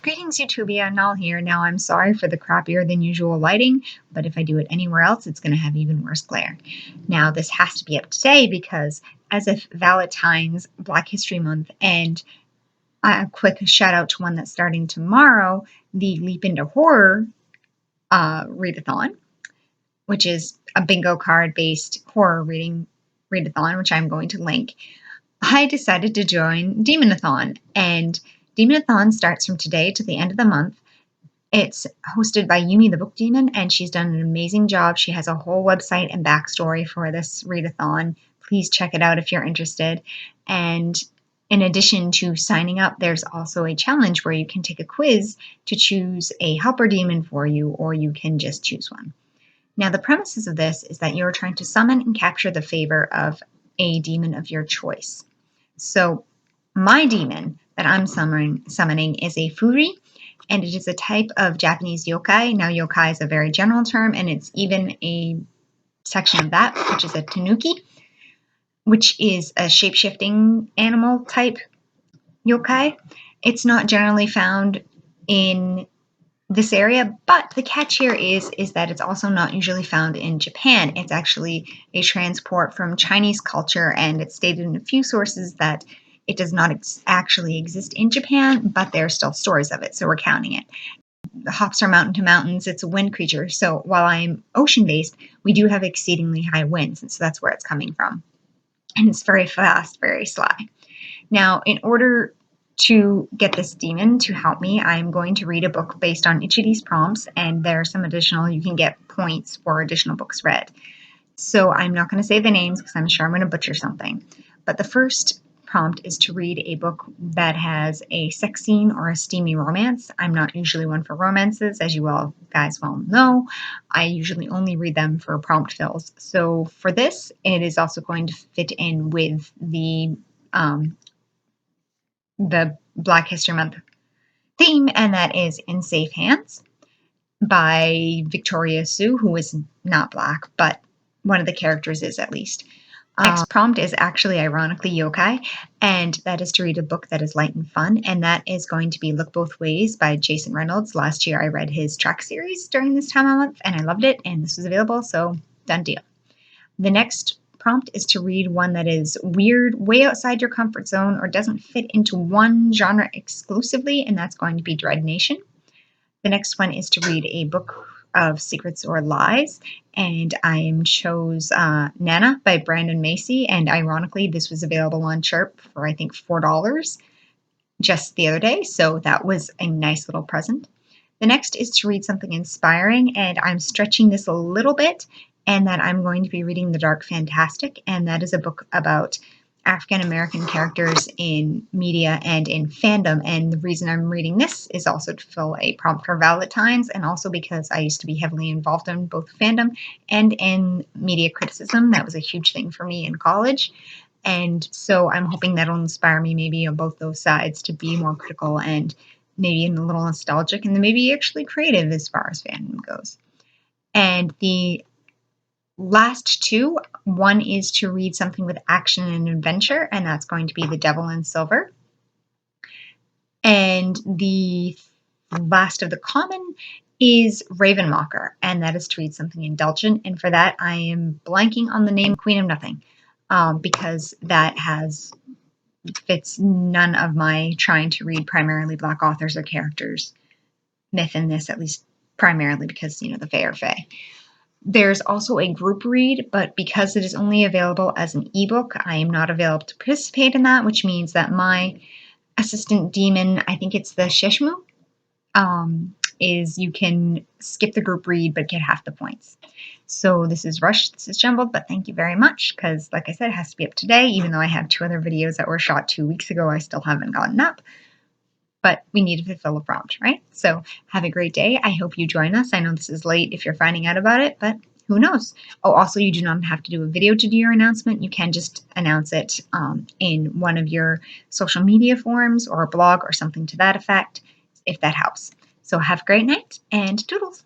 Greetings YouTube, Null here. Now I'm sorry for the crappier than usual lighting, but if I do it anywhere else, it's going to have even worse glare. Now this has to be up today because as of Valentine's, Black History Month, and a quick shout out to one that's starting tomorrow, the Leap into Horror readathon, which is a bingo card based horror readathon, which I'm going to link. I decided to join DemonAthon, and DemonAthon starts from today to the end of the month. It's hosted by Yumi the Book Demon, and she's done an amazing job. She has a whole website and backstory for this readathon. Please check it out if you're interested. And in addition to signing up, there's also a challenge where you can take a quiz to choose a helper demon for you, or you can just choose one. Now, the premises of this is that you're trying to summon and capture the favor of a demon of your choice. So my demon that I'm summoning is a Furi, and it is a type of Japanese yokai. Now, yokai is a very general term, and it's even a section of that, which is a tanuki, which is a shape-shifting animal type yokai. It's not generally found in this area, but the catch here is that it's also not usually found in Japan. It's actually a transport from Chinese culture, and it's stated in a few sources that it does not actually exist in Japan, but there are still stories of it, so we're counting it. The hops are mountain to mountains. It's a wind creature, so while I'm ocean-based, we do have exceedingly high winds, and so that's where it's coming from. And it's very fast, very sly. Now, in order to get this demon to help me, I'm going to read a book based on each of these prompts, and there are some additional, you can get points for additional books read. So I'm not going to say the names because I'm sure I'm going to butcher something. But the first prompt is to read a book that has a sex scene or a steamy romance. I'm not usually one for romances, as you all guys well know. I usually only read them for prompt fills. So for this, it is also going to fit in with the Black History Month theme, and that is In Safe Hands by Victoria Sue, who is not Black, but one of the characters is at least. Next prompt is actually ironically yokai, and that is to read a book that is light and fun, and that is going to be Look Both Ways by Jason Reynolds. Last year I read his track series during this time of month, and I loved it, and this was available, so done deal. The next prompt is to read one that is weird, way outside your comfort zone, or doesn't fit into one genre exclusively, and that's going to be Dread Nation. The next one is to read a book of secrets or lies, and I chose Nana by Brandon Macy, and ironically this was available on Chirp for I think $4 just the other day, so that was a nice little present. The next is to read something inspiring, and I'm stretching this a little bit, and that I'm going to be reading The Dark Fantastic, and that is a book about African American characters in media and in fandom. And the reason I'm reading this is also to fill a prompt for Valentine's, and also because I used to be heavily involved in both fandom and in media criticism. That was a huge thing for me in college. And so I'm hoping that'll inspire me maybe on both those sides to be more critical and maybe a little nostalgic, and then maybe actually creative as far as fandom goes. And the last two, one is to read something with action and adventure, and that's going to be The Devil in Silver. And the last of the common is Ravenmocker, and that is to read something indulgent. And for that, I am blanking on the name Queen of Nothing, because that fits none of my trying to read primarily Black authors or characters myth in this, at least primarily because, the Fae are Fae. There's also a group read, but because it is only available as an ebook, I am not available to participate in that, which means that my assistant demon, I think it's the Shishmu, is you can skip the group read but get half the points. So this is rushed, this is jumbled, but thank you very much, because like I said, it has to be up today. Even though I have 2 other videos that were shot 2 weeks ago, I still haven't gotten up. But we need to fulfill a prompt, right? So have a great day. I hope you join us. I know this is late if you're finding out about it, but who knows? Oh, also, you do not have to do a video to do your announcement. You can just announce it in one of your social media forums or a blog or something to that effect, if that helps. So have a great night, and toodles.